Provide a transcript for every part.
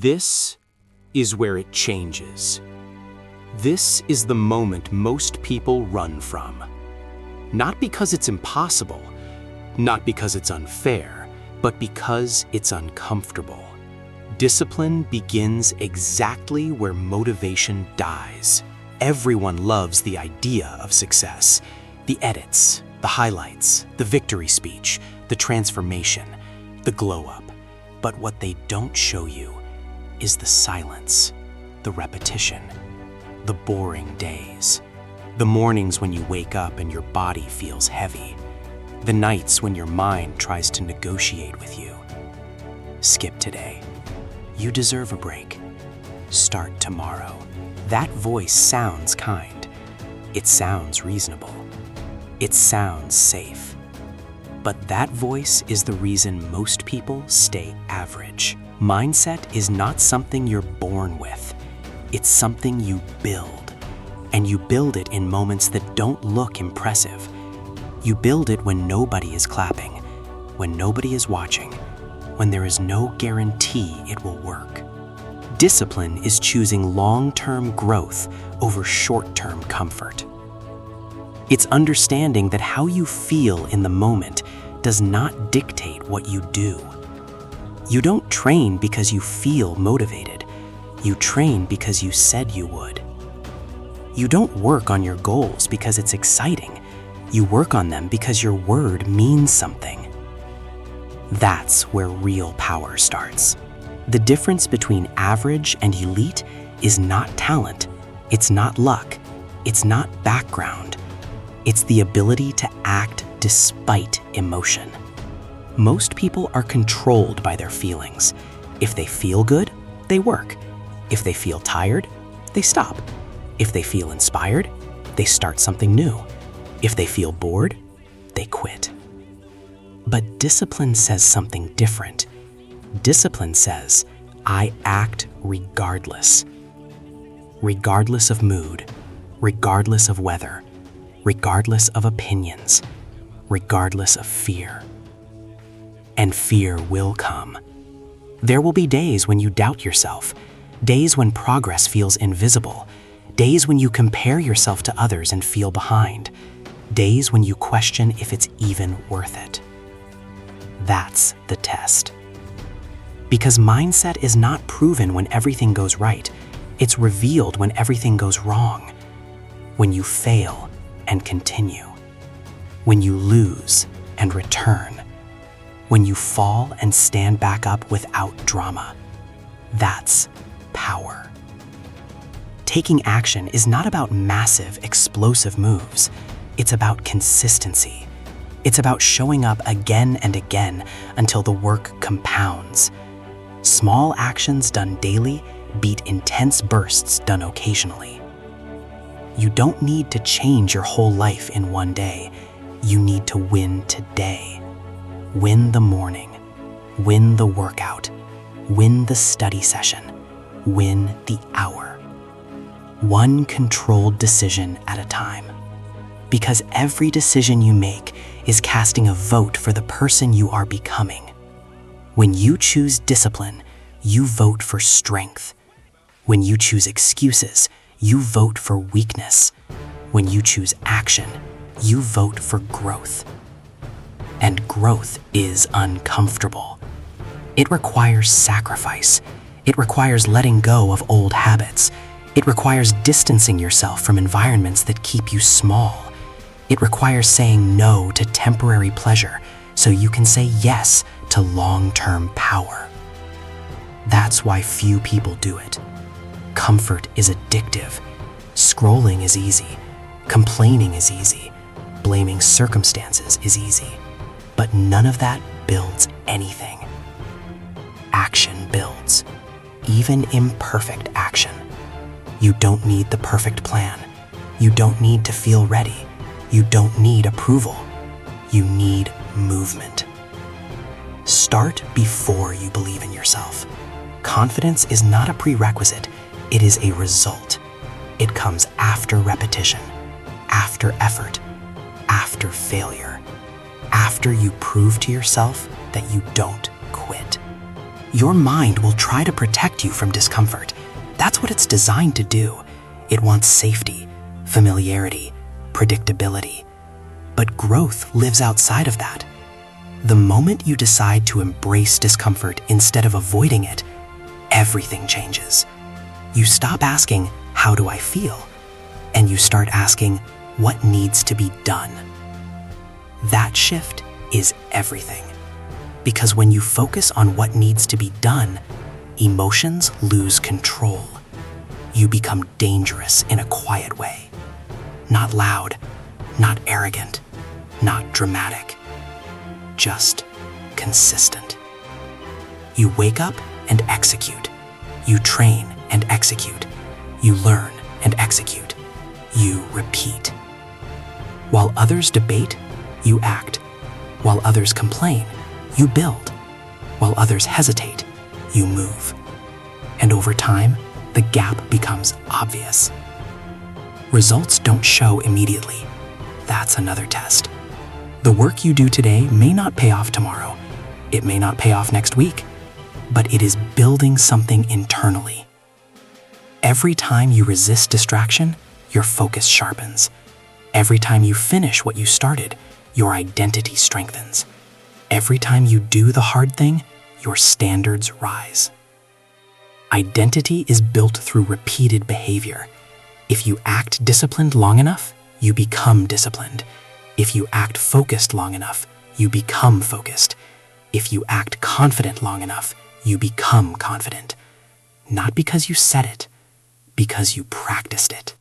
This is where it changes. This is the moment most people run from. Not because it's impossible, not because it's unfair, but because it's uncomfortable. Discipline begins exactly where motivation dies. Everyone loves the idea of success. The edits, the highlights, the victory speech, the transformation, the glow-up. But what they don't show you is the silence, the repetition, the boring days. The mornings when you wake up and your body feels heavy. The nights when your mind tries to negotiate with you. Skip today. You deserve a break. Start tomorrow. That voice sounds kind. It sounds reasonable. It sounds safe. But that voice is the reason most people stay average. Mindset is not something you're born with. It's something you build. And you build it in moments that don't look impressive. You build it when nobody is clapping, when nobody is watching, when there is no guarantee it will work. Discipline is choosing long-term growth over short-term comfort. It's understanding that how you feel in the moment does not dictate what you do. You don't train because you feel motivated. You train because you said you would. You don't work on your goals because it's exciting. You work on them because your word means something. That's where real power starts. The difference between average and elite is not talent. It's not luck. It's not background. It's the ability to act despite emotion. Most people are controlled by their feelings. If they feel good, they work. If they feel tired, they stop. If they feel inspired, they start something new. If they feel bored, they quit. But discipline says something different. Discipline says, I act regardless. Regardless of mood, regardless of weather, regardless of opinions, regardless of fear. And fear will come. There will be days when you doubt yourself, days when progress feels invisible, days when you compare yourself to others and feel behind, days when you question if it's even worth it. That's the test. Because mindset is not proven when everything goes right. It's revealed when everything goes wrong. When you fail and continue. When you lose and return. When you fall and stand back up without drama. That's power. Taking action is not about massive, explosive moves. It's about consistency. It's about showing up again and again until the work compounds. Small actions done daily beat intense bursts done occasionally. You don't need to change your whole life in one day. You need to win today. Win the morning. Win the workout. Win the study session. Win the hour. One controlled decision at a time. Because every decision you make is casting a vote for the person you are becoming. When you choose discipline, you vote for strength. When you choose excuses, you vote for weakness. When you choose action, you vote for growth. And growth is uncomfortable. It requires sacrifice. It requires letting go of old habits. It requires distancing yourself from environments that keep you small. It requires saying no to temporary pleasure so you can say yes to long-term power. That's why few people do it. Comfort is addictive. Scrolling is easy. Complaining is easy. Blaming circumstances is easy. But none of that builds anything. Action builds. Even imperfect action. You don't need the perfect plan. You don't need to feel ready. You don't need approval. You need movement. Start before you believe in yourself. Confidence is not a prerequisite. It is a result. It comes after repetition, after effort, after failure, after you prove to yourself that you don't quit. Your mind will try to protect you from discomfort. That's what it's designed to do. It wants safety, familiarity, predictability. But growth lives outside of that. The moment you decide to embrace discomfort instead of avoiding it, everything changes. You stop asking, "How do I feel?" and you start asking, "What needs to be done?" That shift is everything. Because when you focus on what needs to be done, emotions lose control. You become dangerous in a quiet way. Not loud, not arrogant, not dramatic. Just consistent. You wake up and execute. You train and execute. You learn and execute. You repeat. While others debate, you act. While others complain, you build. While others hesitate, you move. And over time, the gap becomes obvious. Results don't show immediately. That's another test. The work you do today may not pay off tomorrow. It may not pay off next week, but it is building something internally. Every time you resist distraction, your focus sharpens. Every time you finish what you started, your identity strengthens. Every time you do the hard thing, your standards rise. Identity is built through repeated behavior. If you act disciplined long enough, you become disciplined. If you act focused long enough, you become focused. If you act confident long enough, you become confident. Not because you said it, because you practiced it.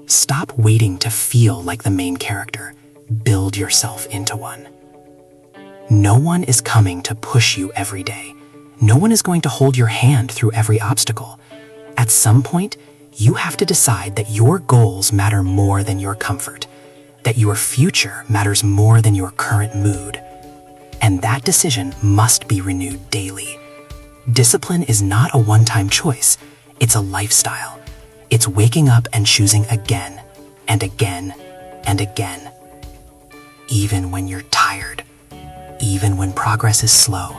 Stop waiting to feel like the main character. Build yourself into one. No one is coming to push you every day. No one is going to hold your hand through every obstacle. At some point, you have to decide that your goals matter more than your comfort, that your future matters more than your current mood. And that decision must be renewed daily. Discipline is not a one-time choice. It's a lifestyle. It's waking up and choosing again and again and again. Even when you're tired, even when progress is slow,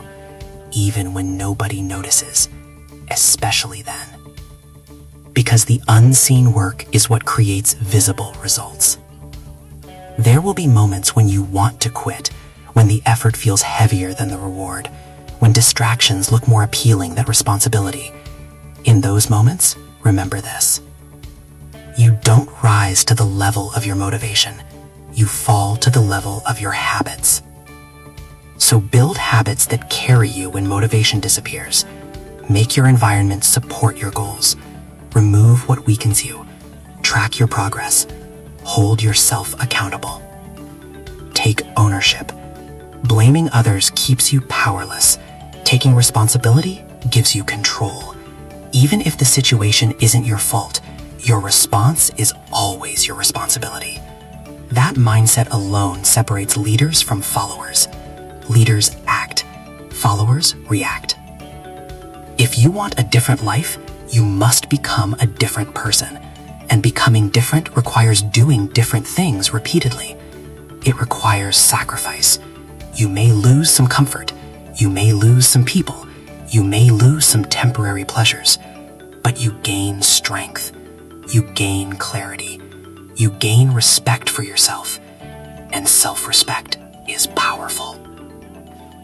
even when nobody notices, especially then. Because the unseen work is what creates visible results. There will be moments when you want to quit, when the effort feels heavier than the reward, when distractions look more appealing than responsibility. In those moments, remember this. You don't rise to the level of your motivation. You fall to the level of your habits. So build habits that carry you when motivation disappears. Make your environment support your goals. Remove what weakens you. Track your progress. Hold yourself accountable. Take ownership. Blaming others keeps you powerless. Taking responsibility gives you control. Even if the situation isn't your fault, your response is always your responsibility. That mindset alone separates leaders from followers. Leaders act. Followers react. If you want a different life, you must become a different person. And becoming different requires doing different things repeatedly. It requires sacrifice. You may lose some comfort. You may lose some people. You may lose some temporary pleasures. But you gain strength. You gain clarity. You gain respect for yourself. And self-respect is powerful.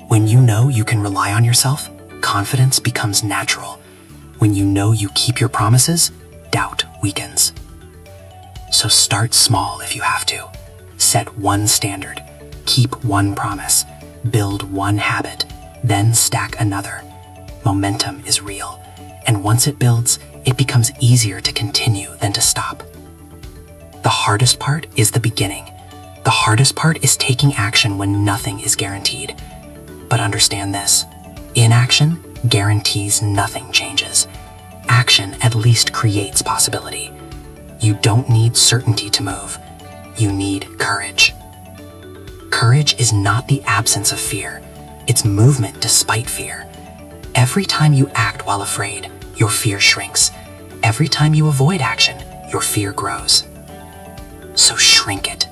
When you know you can rely on yourself, confidence becomes natural. When you know you keep your promises, doubt weakens. So start small if you have to. Set one standard. Keep one promise. Build one habit. Then stack another. Momentum is real. And once it builds, it becomes easier to continue than to stop. The hardest part is the beginning. The hardest part is taking action when nothing is guaranteed. But understand this. Inaction guarantees nothing changes. Action at least creates possibility. You don't need certainty to move. You need courage. Courage is not the absence of fear. It's movement despite fear. Every time you act while afraid, your fear shrinks. Every time you avoid action, your fear grows. So shrink it.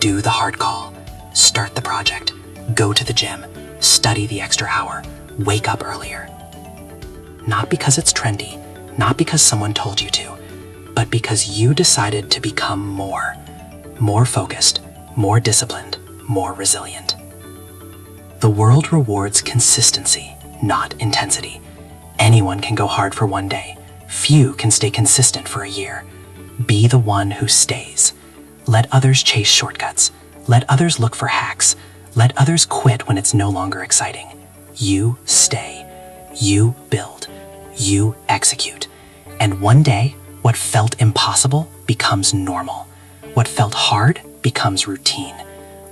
Do the hard call. Start the project. Go to the gym. Study the extra hour. Wake up earlier. Not because it's trendy, not because someone told you to, but because you decided to become more focused, more disciplined, more resilient. The world rewards consistency, not intensity. Anyone can go hard for one day. Few can stay consistent for a year. Be the one who stays. Let others chase shortcuts. Let others look for hacks. Let others quit when it's no longer exciting. You stay. You build. You execute. And one day, what felt impossible becomes normal. What felt hard becomes routine.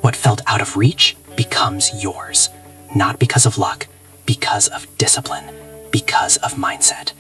What felt out of reach becomes yours. Not because of luck, because of discipline, because of mindset.